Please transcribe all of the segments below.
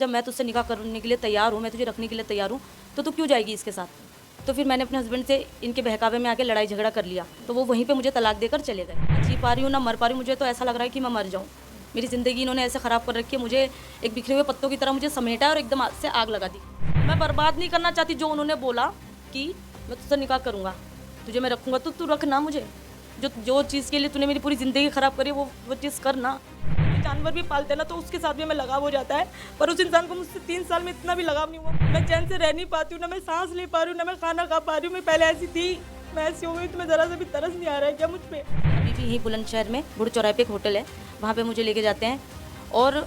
जब मैं तुझसे निकाह करने के लिए तैयार हूँ, मैं तुझे रखने के लिए तैयार हूँ, तो तू क्यों जाएगी इसके साथ? तो फिर मैंने अपने हस्बैंड से इनके बहकावे में आके लड़ाई झगड़ा कर लिया, तो वो वहीं पे मुझे तलाक देकर चले गए। ना जी पा रही हूँ, ना मर पा रही हूँ, मुझे तो ऐसा लग रहा है कि मैं मर जाऊँ। मेरी ज़िंदगी इन्होंने ऐसे ख़राब कर रखी है, मुझे एक बिखरे हुए पत्तों की तरह मुझे समेटा और एकदम से आग लगा दी। मैं बर्बाद नहीं करना चाहती। जो उन्होंने बोला कि मैं तुझसे निकाह करूँगा, तुझे मैं रखूँगा, तो तू रखना मुझे। जो चीज़ के लिए तूने मेरी पूरी ज़िंदगी ख़राब करी, वो चीज़ करना। जानवर भी पालते ना, तो उसके साथ भी हमें लगाव हो जाता है, पर उस इंसान को मुझसे 3 साल में इतना भी लगाव नहीं हुआ। मैं चैन से रह नहीं पाती हूँ, ना मैं सांस ले पा रही हूँ, ना मैं खाना खा पा रही हूँ। मैं पहले ऐसी थी, मैं ऐसी हो गई, तुम्हें ज़रा सा भी तरस नहीं आ रहा है क्या मुझ पे? अभी भी यहीं बुलंदशहर में बुढ़ चौराहे पे एक होटल है, वहाँ पे मुझे लेके जाते हैं। और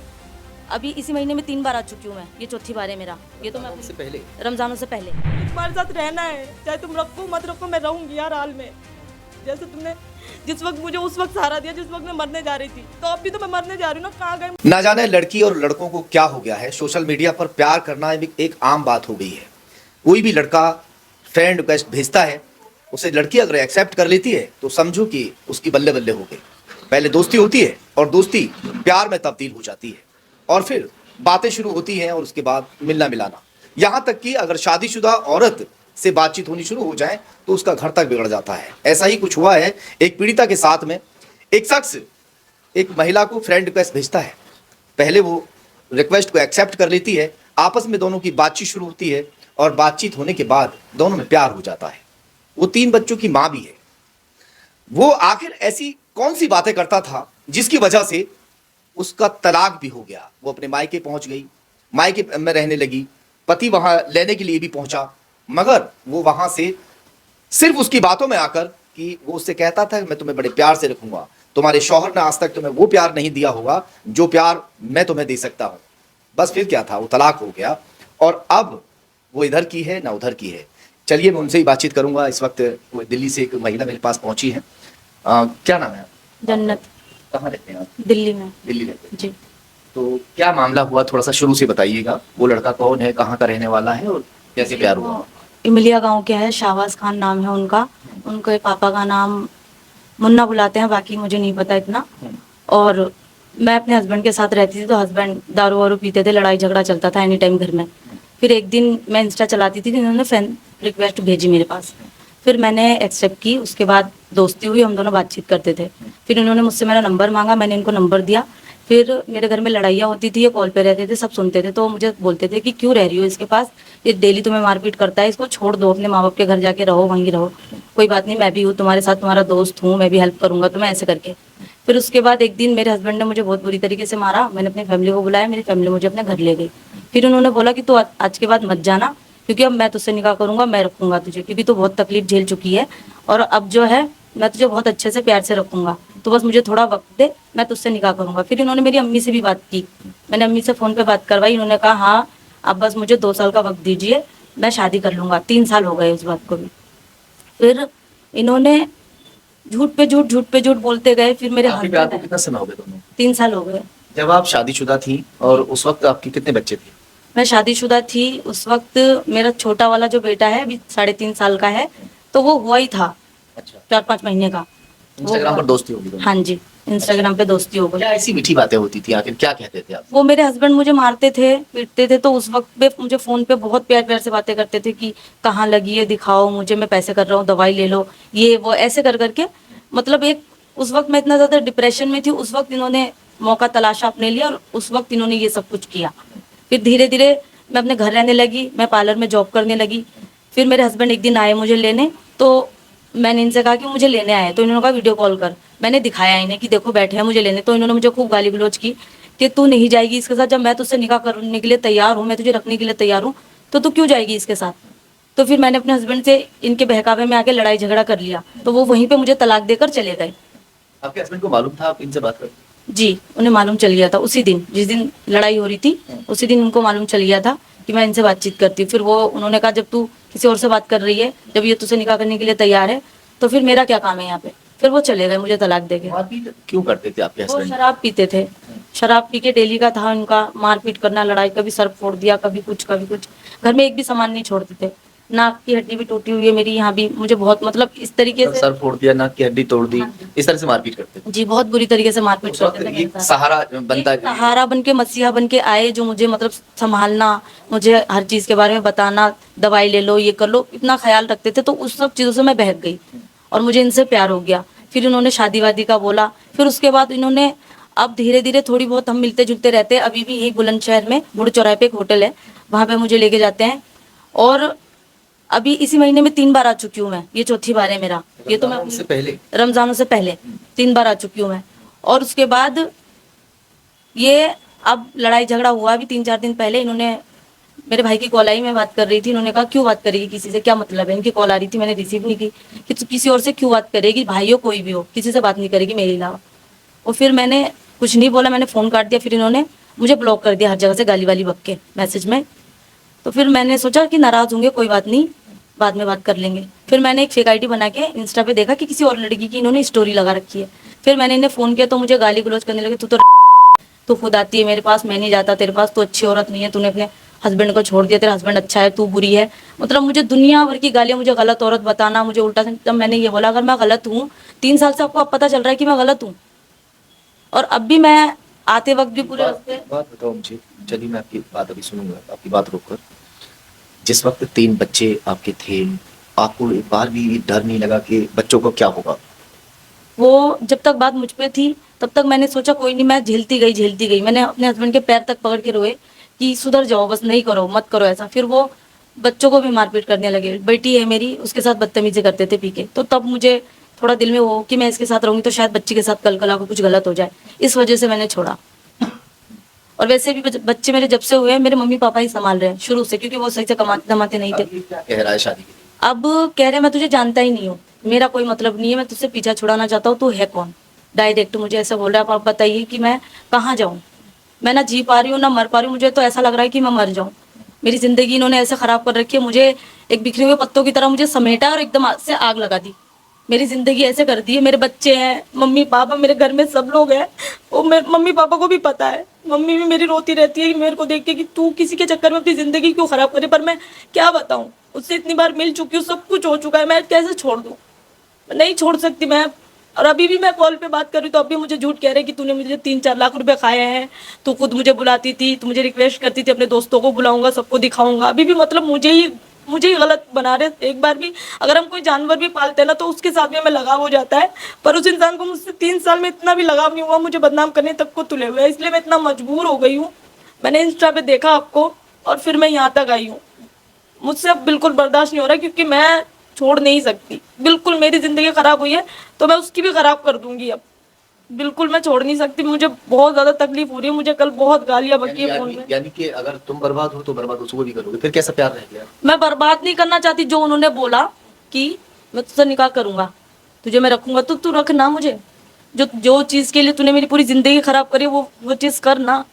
अभी इसी महीने में 3 बार आ चुकी हूँ मैं, ये चौथी बार है मेरा। ये तो मैं से पहले रमज़ानों से पहले। तुम्हारे साथ रहना है, चाहे तुम रखो मत रखो, मैं रहूँगी हर हाल में। जैसे तुमने जिस वक्त मुझे उस वक्त सहारा दिया, जिस वक्त मैं मरने जा रही थी, तो अब भी तो मैं मरने जा रही हूँ ना। कहाँ गए? ना जाने लड़की और लड़कों को क्या हो गया है, सोशल मीडिया पर प्यार करना एक आम बात हो गई है। कोई भी लड़का फ्रेंड रिक्वेस्ट भेजता है, उसे लड़की अगर एक्सेप्ट कर लेती है तो समझो कि उसकी बल्ले बल्ले हो गई। पहले दोस्ती होती है और दोस्ती प्यार में तब्दील हो जाती है, और फिर बातें शुरू होती हैं, और उसके बाद मिलना मिलाना। यहां तक कि अगर शादीशुदा औरत से बातचीत होनी शुरू हो जाए तो उसका घर तक बिगड़ जाता है। ऐसा ही कुछ हुआ है एक पीड़िता के साथ में। एक शख्स एक महिला को फ्रेंड रिक्वेस्ट भेजता है, पहले वो रिक्वेस्ट को एक्सेप्ट कर लेती है, आपस में दोनों की बातचीत शुरू होती है, और बातचीत होने के बाद दोनों में प्यार हो जाता है। वो 3 बच्चों की मां भी है। वो आखिर ऐसी कौन सी बातें करता था जिसकी वजह से उसका तलाक भी हो गया। वो अपने मायके पहुंच गई, मायके में रहने लगी, पति वहां लेने के लिए भी पहुंचा, मगर वो वहां से सिर्फ उसकी बातों में आकर कि वो उससे कहता था कि मैं तुम्हें बड़े प्यार से रखूंगा, तुम्हारे शौहर ने आज तक तुम्हें वो प्यार नहीं दिया होगा जो प्यार मैं तुम्हें दे सकता हूं। बस फिर क्या था, वो तलाक हो गया, और अब वो इधर की है ना उधर की है। चलिए मैं उनसे ही बातचीत करूंगा। इस वक्त वो दिल्ली से एक महिला मेरे पास पहुंची है। क्या नाम है? जन्नत। कहाँ रहते हैं आप? दिल्ली में। दिल्ली रहते हैं। जी। तो क्या मामला हुआ, थोड़ा सा शुरू से बताइएगा। वो लड़का कौन है, कहाँ का रहने वाला है, और कैसे प्यार हुआ? वो इमलिया गांव के है, शाहबाज खान नाम है उनका। उनके पापा का नाम मुन्ना बुलाते हैं, बाकी मुझे नहीं पता इतना। और मैं अपने हस्बैंड के साथ रहती थी, तो हस्बैंड दारू वारू पीते थे, लड़ाई झगड़ा चलता था एनी टाइम घर में। फिर एक दिन मैं इंस्टा चलाती थी, इन्होंने फ्रेंड रिक्वेस्ट भेजी मेरे पास, फिर मैंने एक्सेप्ट की। उसके बाद दोस्ती हुई, हम दोनों बातचीत करते थे। फिर इन्होंने मुझसे मेरा नंबर मांगा, मैंने इनको नंबर दिया। फिर मेरे घर में लड़ाइयाँ होती थी, ये कॉल पे रहते थे, सब सुनते थे, तो मुझे बोलते थे कि क्यों रह रही हो इसके पास, ये डेली तुम्हें मारपीट करता है, इसको छोड़ दो, अपने माँ बाप के घर जाके रहो, वहीं रहो, कोई बात नहीं, मैं भी हूँ तुम्हारे साथ, तुम्हारा दोस्त हूँ, मैं भी हेल्प करूंगा तुम्हें, ऐसे करके। फिर उसके बाद एक दिन मेरे हस्बैंड ने मुझे बहुत बुरी तरीके से मारा। मैंने अपनी फैमिली को बुलाया, मेरी फैमिली मुझे अपने घर ले गई। फिर उन्होंने बोला कि तू आज के बाद मत जाना, क्योंकि अब मैं तुझसे निकाह करूंगा, मैं रखूंगा तुझे, क्योंकि तू बहुत तकलीफ झेल चुकी है, और अब जो है मैं तुझे बहुत अच्छे से प्यार से रखूंगा, तो बस मुझे थोड़ा वक्त दे, मैं तुझसे निकाह करूंगा। फिर इन्होंने मेरी अम्मी से भी बात की, मैंने अम्मी से फ़ोन पे बात करवाई। इन्होंने कहा हाँ, अब बस मुझे 2 साल का वक्त दीजिए, मैं शादी कर लूँगा। 3 साल हो गए उस बात को भी। फिर इन्होंने झूठ पे झूठ बोलते गए। फिर मेरे आपके प्यार को हस्बैंड, कितना समय हो गया दोनों? 3 साल हो गए। जब आप शादीशुदा थी, और उस वक्त आपके कितने बच्चे थे? मैं शादीशुदा थी उस वक्त, मेरा छोटा वाला जो बेटा है अभी 3.5 साल का है, तो वो हुआ ही था, अच्छा। 4-5 महीने का। इंस्टाग्राम पर दोस्ती होगी दोनों? हाँ जी, इंस्टाग्राम पे दोस्ती हो गई। क्या ऐसी मीठी बातें होती थी, आखिर क्या कहते थे आप? वो मेरे हस्बैंड मुझे मारते थे, पीटते थे, तो उस वक्त पे मुझे फ़ोन पे बहुत प्यार प्यार से बातें करते थे कि कहाँ लगी है, दिखाओ मुझे, मैं पैसे कर रहा हूँ, दवाई ले लो, ये वो ऐसे कर करके। मतलब एक, उस वक्त मैं इतना ज़्यादा डिप्रेशन में थी, उस वक्त इन्होंने मौका तलाशा अपने लिए, और उस वक्त इन्होंने ये सब कुछ किया। फिर धीरे धीरे मैं अपने घर रहने लगी, मैं पार्लर में जॉब करने लगी। फिर मेरे हस्बैंड एक दिन आए मुझे लेने, तो मैंने इनसे कहा कि मुझे लेने आए, तो इन्होंने कहा वीडियो कॉल कर। मैंने दिखाया इन्हें कि देखो बैठे हैं मुझे लेने, तो इन्होंने मुझे खूब गाली गलौज की कि तू नहीं जाएगी इसके साथ, जब मैं तुझसे निकाह करने के लिए तैयार हूँ, मैं तुझे रखने के लिए तैयार हूँ, तो तू क्यों जाएगी इसके साथ? तो फिर मैंने अपने हस्बैंड से इनके बहकावे में आके लड़ाई झगड़ा कर लिया, तो वो वहीं पे मुझे तलाक देकर चले गए। आपके हस्बैंड को मालूम था आप इनसे बात करते? जी, उन्हें मालूम चल गया था उसी दिन, जिस दिन लड़ाई हो रही थी, उसी दिन उनको मालूम चल गया था कि मैं इनसे बातचीत करती हूँ। फिर वो उन्होंने कहा जब तू किसी और से बात कर रही है, जब ये तुझसे निकाह करने के लिए तैयार है, तो फिर मेरा क्या काम है यहाँ पे? फिर वो चले गए मुझे तलाक देके। मारपीट क्यों करते थे आपके वो हस्बैंड? शराब पीते थे, शराब पी के डेली का था उनका मारपीट करना, लड़ाई, कभी सर फोड़ दिया, कभी कुछ कभी कुछ। घर में एक भी सामान नहीं छोड़ते थे। नाक की हड्डी भी टूटी हुई है मेरी, यहाँ भी मुझे बहुत मतलब इस तरीके से, सर फोड़ दिया, नाक की हड्डी तोड़ दी, इस तरह से मारपीट करते थे। जी बहुत बुरी तरीके से मारपीट उस वक्त करते थे ये मेरे साथ। सहारा बनता एक सहारा बन के, मसीहा बन के आए, जो मुझे मतलब संभालना, मुझे हर चीज़ के बारे में बताना, दवाई ले लो, ये कर लो, इतना ख्याल रखते थे। तो उस सब चीज़ों से मैं बहक गई और मुझे इनसे प्यार हो गया। फिर इन्होंने शादी वादी का बोला, फिर उसके बाद इन्होंने, अब धीरे धीरे थोड़ी बहुत हम मिलते जुलते रहते हैं। अभी भी यही बुलंदशहर में बुढ़ चौराहे पे एक होटल है, वहाँ पे मुझे लेके जाते हैं। और अभी इसी महीने में 3 बार आ चुकी हूँ मैं, ये चौथी बार है मेरा। ये तो मैं से पहले रमजानों से पहले 3 बार आ चुकी हूँ मैं। और उसके बाद ये अब लड़ाई झगड़ा हुआ अभी 3-4 दिन पहले। इन्होंने, मेरे भाई की कॉल आई, मैं बात कर रही थी, इन्होंने कहा क्यों बात करेगी किसी से, क्या मतलब है। इनकी कॉल आ रही थी, मैंने रिसीव नहीं की कि तू किसी और से क्यों बात करेगी, भाई हो कोई भी हो, किसी से बात नहीं करेगी मेरे अलावा। और फिर मैंने कुछ नहीं बोला, मैंने फ़ोन काट दिया। फिर इन्होंने मुझे ब्लॉक कर दिया हर जगह से, गाली वाली बक के मैसेज में। तो फिर मैंने सोचा कि नाराज़ होंगे, कोई बात नहीं, बाद में बात कर लेंगे। फिर मैंने एक फेक आईडी बना के इंस्टा पे देखा कि किसी और लड़की की इन्होंने स्टोरी लगा रखी है। फिर मैंने इन्हें फ़ोन किया तो मुझे गाली गलौज करने लगे, तू खुद आती है मेरे पास, मैं नहीं जाता तेरे पास, तू अच्छी औरत नहीं है, तूने अपने हस्बैंड को छोड़ दिया, तेरा हस्बैंड अच्छा है, तू बुरी है। मतलब मुझे दुनिया भर की गालियाँ, मुझे गलत औरत बताना, मुझे उल्टा। जब मैंने ये बोला, अगर मैं गलत हूँ, 3 साल से आपको अब पता चल रहा है कि मैं गलत हूँ, और अब भी मैं आते वक्त भी पूरे रास्ते। बात बताओ मुझे, चलिए मैं आपकी बात अभी सुनूंगा, आपकी बात रोककर। जिस वक्त 3 बच्चे आपके थे, आपको एक बार भी डर नहीं लगा कि बच्चों को क्या होगा? वो जब तक बात मुझ पे थी तब तक मैंने सोचा कोई नहीं, मैं झेलती गई झेलती गई। मैंने अपने हस्बैंड के पैर तक पकड़ के रोए कि सुधर जाओ, बस नहीं करो, मत करो ऐसा। फिर वो बच्चों को भी मारपीट करने लगे। बेटी है मेरी, उसके साथ बदतमीजी करते थे पी के। तो तब मुझे थोड़ा दिल में वो कि मैं इसके साथ रहूंगी तो शायद बच्ची के साथ कल को कुछ गलत हो जाए, इस वजह से मैंने छोड़ा। और वैसे भी बच्चे मेरे जब से हुए हैं, मेरे मम्मी पापा ही संभाल रहे हैं शुरू से, क्योंकि वो सही से कमाते धमाते नहीं थे। अभी क्या कह रहा है शादी के लिए? अब कह रहे मैं तुझे जानता ही नहीं हूँ, मेरा कोई मतलब नहीं है, मैं तुझसे पीछा छुड़ाना चाहता हूँ, तू है कौन। डायरेक्ट मुझे ऐसा बोल रहा है, आप बताइए कि मैं कहाँ जाऊँ। मैं ना जी पा रही हूँ ना मर पा रही हूँ, मुझे तो ऐसा लग रहा है कि मैं मर जाऊँ। मेरी ज़िंदगी इन्होंने ऐसे ख़राब कर रखी है, मुझे एक बिखरे हुए पत्तों की तरह मुझे समेटा और एकदम से आग लगा दी। मेरी ज़िंदगी ऐसे कर दी है। मेरे बच्चे हैं, मम्मी पापा, मेरे घर में सब लोग हैं। वो मेरे मम्मी पापा को भी पता है। मम्मी भी मेरी रोती रहती है मेरे को देख के कि तू किसी के चक्कर में अपनी ज़िंदगी क्यों ख़राब करे। पर मैं क्या बताऊँ, उससे इतनी बार मिल चुकी हूँ, सब कुछ हो चुका है, मैं कैसे छोड़ दूँ। नहीं छोड़ सकती मैं। और अभी भी मैं कॉल पे बात कर रही हूँ तो अभी मुझे झूठ कह रहे हैं कि तूने मुझे 3-4 लाख रुपए खाए हैं, तू खुद मुझे बुलाती थी, तू मुझे रिक्वेस्ट करती थी अपने दोस्तों को बुलाऊंगा, सबको दिखाऊंगा। अभी भी मतलब मुझे ही गलत बना रहे। एक बार भी अगर हम कोई जानवर भी पालते हैं ना तो उसके साथ भी हमें लगाव हो जाता है, पर उस इंसान को मुझसे 3 साल में इतना भी लगाव नहीं हुआ, मुझे बदनाम करने तक को तुले हुए हैं। इसलिए मैं इतना मजबूर हो गई हूँ। मैंने इंस्टा पे देखा आपको और फिर मैं यहाँ तक आई हूँ। मुझसे अब बिल्कुल बर्दाश्त नहीं हो रहा, क्योंकि मैं छोड़ नहीं सकती। बिल्कुल मेरी ज़िंदगी ख़राब हुई है तो मैं उसकी भी ख़राब कर दूंगी अब। बिल्कुल मैं छोड़ नहीं सकती। मुझे बहुत ज़्यादा तकलीफ हो रही है। मुझे कल बहुत गालियाँ बकी है फ़ोन में। यानी कि अगर तुम बर्बाद हो तो बर्बाद उसको भी करोगे, फिर कैसा प्यार रह गया? मैं बर्बाद नहीं करना चाहती। जो उन्होंने बोला कि मैं तुझसे निकाह करूंगा, तुझे मैं रखूंगा, तो तू रख ना मुझे। जो जो चीज़ के लिए तूने मेरी पूरी ज़िंदगी ख़राब करी वो चीज़ कर ना।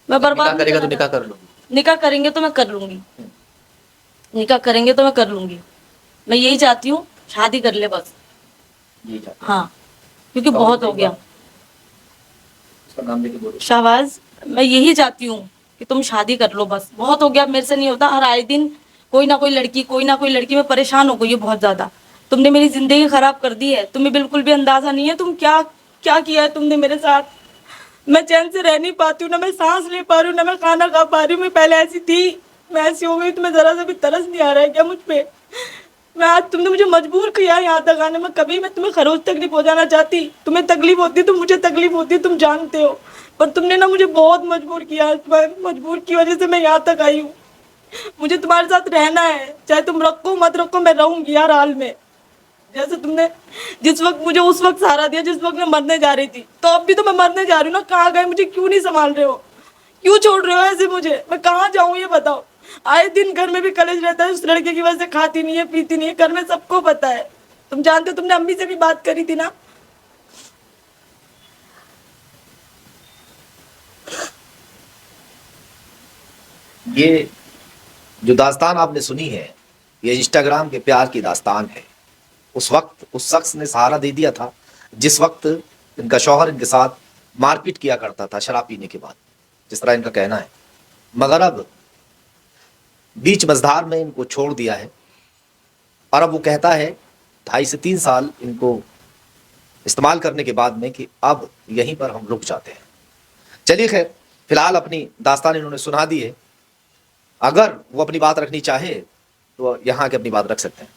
मैं बर्बाद निकाह नहीं करेगा तो करना निकाह कर लो। चाहती। निकाह करेंगे तो मैं कर लूंगी, निकाह करेंगे तो मैं कर लूंगी। मैं यही चाहती हूँ, शादी कर ले बस। यही चाहते हाँ, क्योंकि हो। बहुत हो गया। उसका नाम लेके बोलो। शाहबाज, मैं यही चाहती हूँ कि तुम शादी कर लो बस। बहुत हो गया, मेरे से नहीं होता। हर आए दिन कोई ना कोई लड़की, मैं परेशान हो गई हूँ बहुत ज़्यादा। तुमने मेरी ज़िंदगी ख़राब कर दी है। तुम्हें बिल्कुल भी अंदाज़ा नहीं है तुम क्या क्या किया है तुमने मेरे साथ। मैं चैन से रह नहीं पाती हूँ, ना मैं सांस ले पा रही हूँ, ना मैं खाना खा पा रही हूँ। मैं पहले ऐसी थी, मैं ऐसी हो गई। तुम्हें ज़रा सा भी तरस नहीं आ रहा है क्या मुझ पे? मैं आज, तुमने मुझे मजबूर किया है यहाँ तक आने में। कभी मैं तुम्हें खरोच तक नहीं पहुँचाना चाहती। तुम्हें तकलीफ होती है तो मुझे तकलीफ होती है, तुम जानते हो। पर तुमने ना मुझे बहुत मजबूर किया है। मजबूर की वजह से मैं यहाँ तक आई हूँ। मुझे तुम्हारे साथ रहना है, चाहे तुम रखो मत रखो, मैं रहूंगी हर हाल में। जैसे तुमने जिस वक्त मुझे उस वक्त सहारा दिया, जिस वक्त मैं मरने जा रही थी, तो अब भी तो मैं मरने जा रही हूँ ना। कहाँ गए? मुझे क्यों नहीं संभाल रहे हो? क्यों छोड़ रहे हो ऐसे मुझे? मैं कहाँ जाऊँ ये बताओ। आए दिन घर में भी कलेश रहता है उस लड़के की वजह से। खाती नहीं है, पीती नहीं है, घर में सबको पता है। तुम जानते हो, तुमने अम्मी से भी बात करी थी ना। ये जो दास्तान आपने सुनी है, ये इंस्टाग्राम के प्यार की दास्तान है। उस वक्त उस शख्स ने सहारा दे दिया था जिस वक्त इनका शौहर इनके साथ मारपीट किया करता था शराब पीने के बाद, जिस तरह इनका कहना है। मगर अब बीच मझधार में इनको छोड़ दिया है और अब वो कहता है 2.5 से 3 साल इनको इस्तेमाल करने के बाद में कि अब यहीं पर हम रुक जाते हैं। चलिए खैर, फिलहाल अपनी दास्तान इन्होंने सुना दी है। अगर वो अपनी बात रखनी चाहे तो यहाँ के अपनी बात रख सकते हैं।